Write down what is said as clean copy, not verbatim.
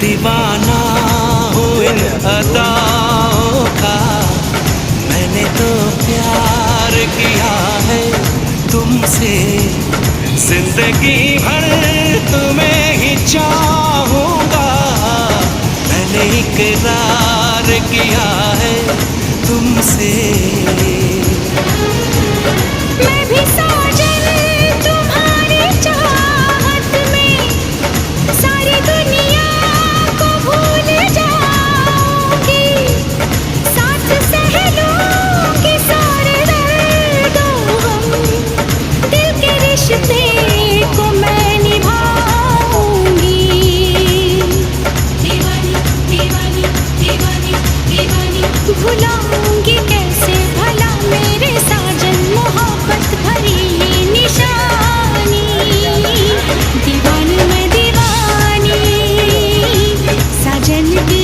दीवाना हूँ इन अदाओं का। मैंने तो प्यार किया है तुमसे, जिंदगी भर तुम्हें ही चाहूँगा। मैंने इकरार किया है तुमसे। मैं भी साजन तुम्हारी चाहत में सारी दुनिया को भूल जाऊंगी। साथ सह लूंगी सारे दर्दों हम, दिल के रिश्ते को मैं निभाऊंगी। दीवानी दीवानी दीवानी दीवानी भुलाऊंगी कैसे भला मेरे साजन मोहब्बत भरी ये निशानी। दीवानी मैं दीवानी साजन की